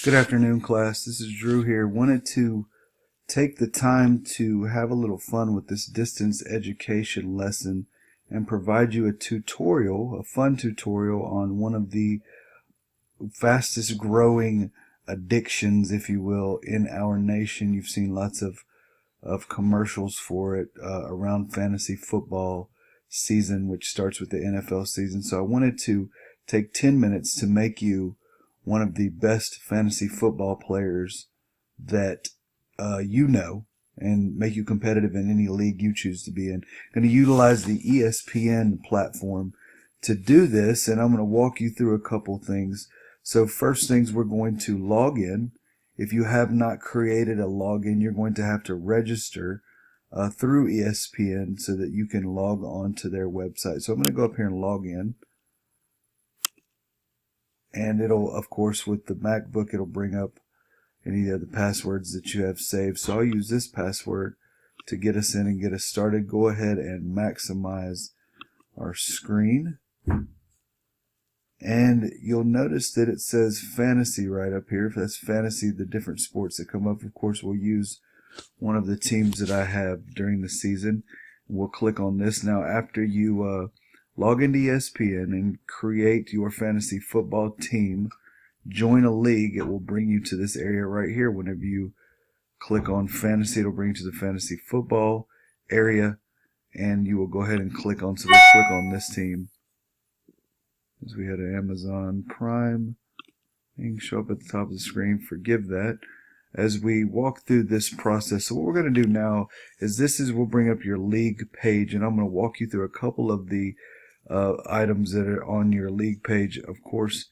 Good afternoon, class. This is Drew here. Wanted to take the time to have a little fun with this distance education lesson and provide you a tutorial, a fun tutorial on one of the fastest growing addictions, if you will, in our nation. You've seen lots of commercials for it around fantasy football season, which starts with the NFL season. So I wanted to take 10 minutes to make you one of the best fantasy football players that you know, and make you competitive in any league you choose to be in. I'm going to utilize the ESPN platform to do this, and I'm going to walk you through a couple things. So first things, we're going to log in. If you have not created a login, you're going to have to register through ESPN so that you can log on to their website. So I'm going to go up here and log in. And it'll, of course, with the MacBook, it'll bring up any of the passwords that you have saved. So I'll use this password to get us in and get us started. Go ahead and maximize our screen. And you'll notice that it says fantasy right up here. If that's fantasy, the different sports that come up. Of course, we'll use one of the teams that I have during the season. We'll click on this. Now, after you log into ESPN and create your fantasy football team, join a league, it will bring you to this area right here. Whenever you click on fantasy, it'll bring you to the fantasy football area, and you will go ahead and click on, so we'll click on this team. As we had an Amazon Prime thing show up at the top of the screen, forgive that. As we walk through this process, so what we're going to do now is we'll bring up your league page, and I'm going to walk you through a couple of the items that are on your league page. Of course,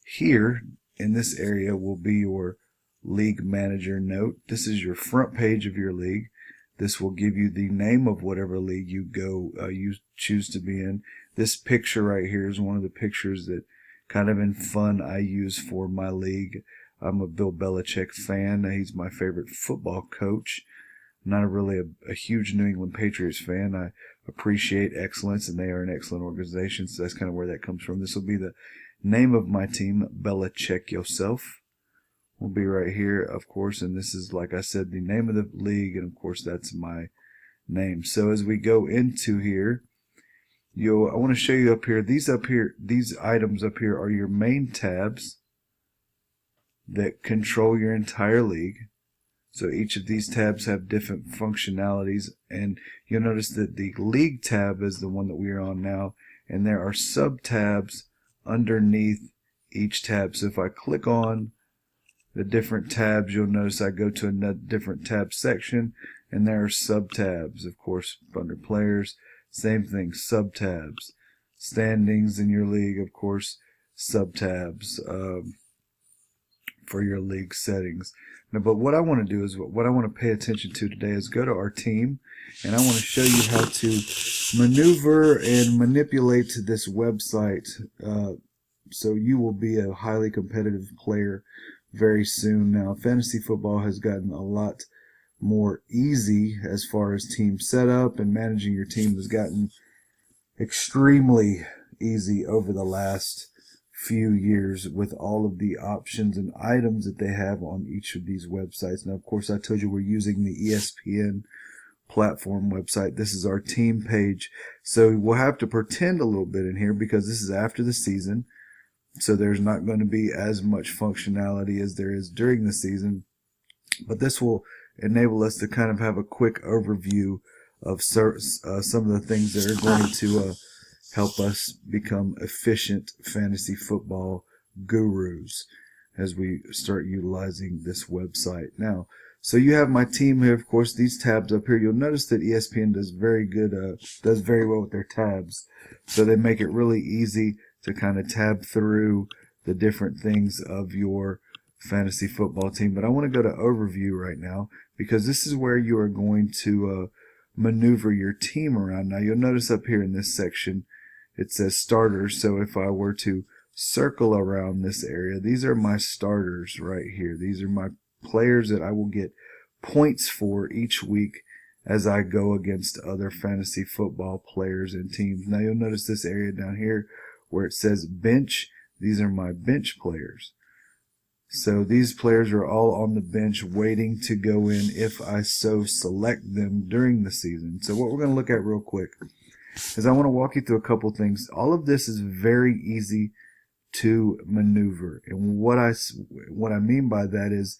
here in this area will be your league manager note. This is your front page of your league. This will give you the name of whatever league you choose to be in. This picture right here is one of the pictures that kind of in fun I use for my league. I'm a Bill Belichick fan. He's my favorite football coach. I'm not really a huge New England Patriots fan. I appreciate excellence, and they are an excellent organization, so that's kind of where that comes from. This will be the name of my team, Belichick Yourself. Will be right here, of course, and this is, like I said, the name of the league, and of course that's my name. So as we go into here, I want to show you up here, these items up here are your main tabs that control your entire league. So each of these tabs have different functionalities, and you'll notice that the league tab is the one that we are on now, and there are sub-tabs underneath each tab. So if I click on the different tabs, you'll notice I go to a different tab section, and there are sub-tabs. Of course, under players, same thing, sub-tabs. Standings in your league, of course, sub-tabs for your league settings. Now, but what I want to do is, what I want to pay attention to today is go to our team, and I want to show you how to maneuver and manipulate this website so you will be a highly competitive player very soon. Now, fantasy football has gotten a lot more easy as far as team setup, and managing your team has gotten extremely easy over the last few years with all of the options and items that they have on each of these websites. Now, of course, I told you we're using the ESPN platform website. This is our team page. So we'll have to pretend a little bit in here because this is after the season. So there's not going to be as much functionality as there is during the season. But this will enable us to kind of have a quick overview of some of the things that are going to help us become efficient fantasy football gurus as we start utilizing this website. Now, so you have my team here. Of course, these tabs up here, you'll notice that ESPN does very well with their tabs. So they make it really easy to kind of tab through the different things of your fantasy football team. But I want to go to overview right now, because this is where you are going to maneuver your team around. Now, you'll notice up here in this section, it says starters. So if I were to circle around this area, these are my starters right here. These are my players that I will get points for each week as I go against other fantasy football players and teams. Now, you'll notice this area down here where it says bench. These are my bench players. So these players are all on the bench waiting to go in if I so select them during the season. So what we're going to look at real quick is I want to walk you through a couple things. All of this is very easy to maneuver. And what I mean by that is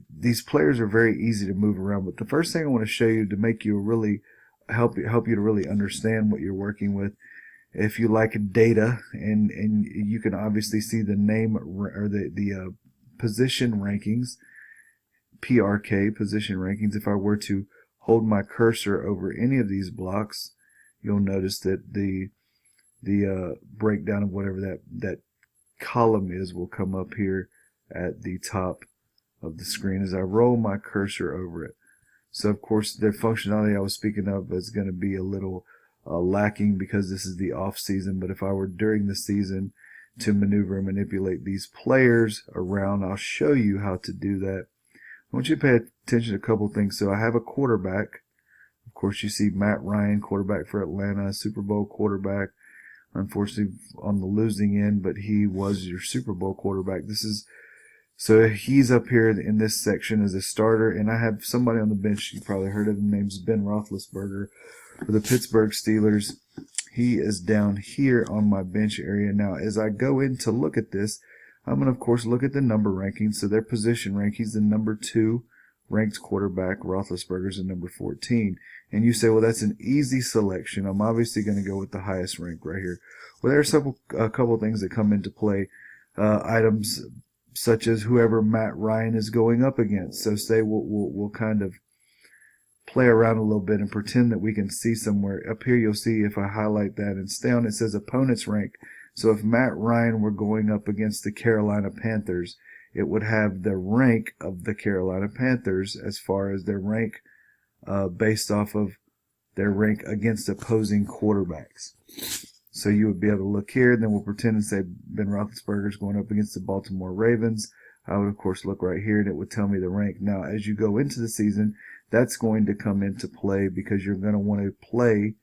these players are very easy to move around. But the first thing I want to show you to make you really help you to really understand what you're working with, if you like data, and you can obviously see the name or the position rankings, PRK, position rankings. If I were to hold my cursor over any of these blocks, you'll notice that the breakdown of whatever that column is will come up here at the top of the screen as I roll my cursor over it. So of course the functionality I was speaking of is going to be a little lacking because this is the off season, but if I were during the season to maneuver and manipulate these players around, I'll show you how to do that. I want you to pay attention to a couple things. So I have a quarterback. Of course, you see Matt Ryan, quarterback for Atlanta, Super Bowl quarterback. Unfortunately, on the losing end, but he was your Super Bowl quarterback. So he's up here in this section as a starter, and I have somebody on the bench you probably heard of. His name's Ben Roethlisberger for the Pittsburgh Steelers. He is down here on my bench area. Now, as I go in to look at this, I'm going to, of course, look at the number rankings. So their position rankings, the number 2 ranked quarterback, Roethlisberger's in number 14. And you say, well, that's an easy selection. I'm obviously going to go with the highest rank right here. Well, there are a couple things that come into play. Items such as whoever Matt Ryan is going up against. So say we'll kind of play around a little bit and pretend that we can see somewhere. Up here you'll see if I highlight that and stay on, it says opponent's rank. So if Matt Ryan were going up against the Carolina Panthers, it would have the rank of the Carolina Panthers as far as their rank based off of their rank against opposing quarterbacks. So you would be able to look here, and then we'll pretend and say Ben Roethlisberger's going up against the Baltimore Ravens. I would, of course, look right here, and it would tell me the rank. Now, as you go into the season, that's going to come into play because you're going to want to play,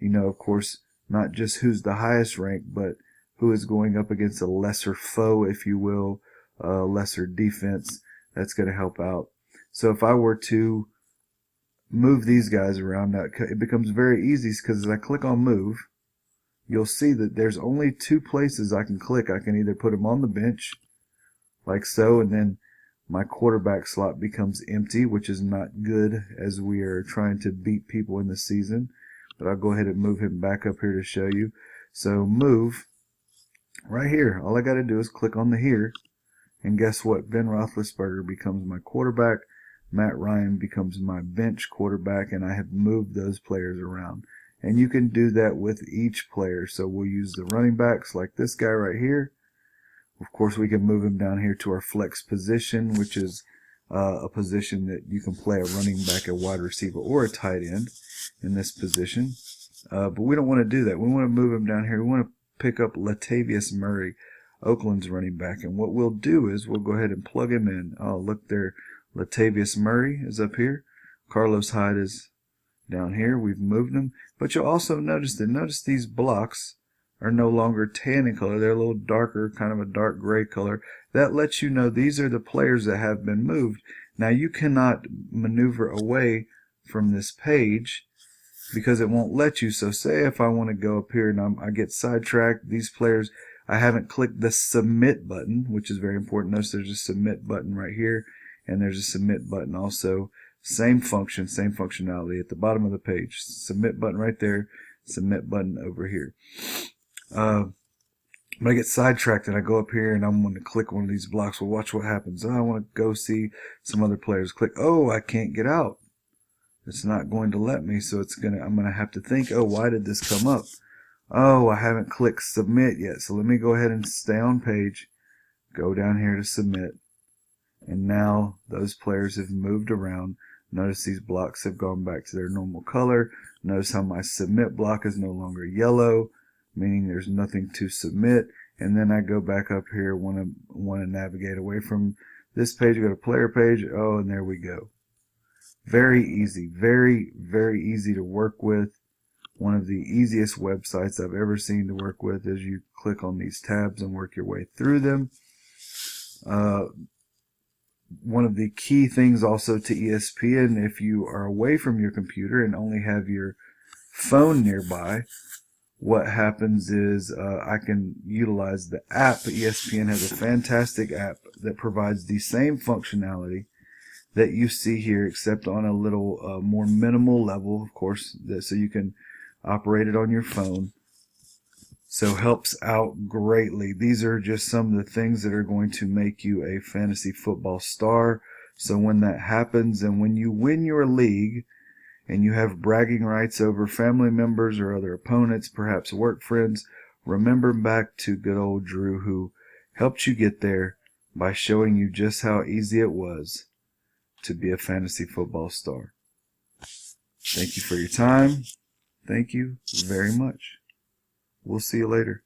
of course, not just who's the highest rank, but who is going up against a lesser foe, if you will, lesser defense. That's going to help out. So if I were to move these guys around, now it becomes very easy because as I click on move, you'll see that there's only 2 places I can click. I can either put them on the bench, like so, and then my quarterback slot becomes empty, which is not good as we are trying to beat people in the season. But I'll go ahead and move him back up here to show you. So move right here. All I got to do is click on the here, and guess what? Ben Roethlisberger becomes my quarterback. Matt Ryan becomes my bench quarterback, and I have moved those players around. And you can do that with each player. So we'll use the running backs like this guy right here. Of course, we can move him down here to our flex position, which is a position that you can play a running back, a wide receiver, or a tight end in this position. But we don't want to do that. We want to move him down here. We want to pick up Latavius Murray, Oakland's running back. And what we'll do is we'll go ahead and plug him in. Oh, look there. Latavius Murray is up here. Carlos Hyde is down here. We've moved them. But you'll also notice these blocks are no longer tan in color. They're a little darker, kind of a dark gray color. That lets you know these are the players that have been moved. Now you cannot maneuver away from this page because it won't let you. So say if I want to go up here and I get sidetracked, these players, I haven't clicked the submit button, which is very important. Notice there's a submit button right here, and there's a submit button also. Same function, same functionality at the bottom of the page. Submit button right there, submit button over here. When I get sidetracked and I go up here and I'm going to click one of these blocks, well, watch what happens. Oh, I want to go see some other players. Click. Oh, I can't get out. It's not going to let me, so I'm going to have to think, oh, why did this come up? Oh, I haven't clicked submit yet. So let me go ahead and stay on page, go down here to submit. And now those players have moved around. Notice these blocks have gone back to their normal color. Notice how my submit block is no longer yellow, meaning there's nothing to submit. And then I go back up here, want to navigate away from this page, go to player page. Oh, and there we go. Very easy, very, very easy to work with. One of the easiest websites I've ever seen to work with as you click on these tabs and work your way through them. One of the key things also to ESPN, if you are away from your computer and only have your phone nearby, what happens is I can utilize the app. ESPN has a fantastic app that provides the same functionality that you see here, except on a little more minimal level, of course, so you can operate it on your phone. So helps out greatly. These are just some of the things that are going to make you a fantasy football star. So when that happens and when you win your league and you have bragging rights over family members or other opponents, perhaps work friends, remember back to good old Drew, who helped you get there by showing you just how easy it was to be a fantasy football star. Thank you for your time. Thank you very much. We'll see you later.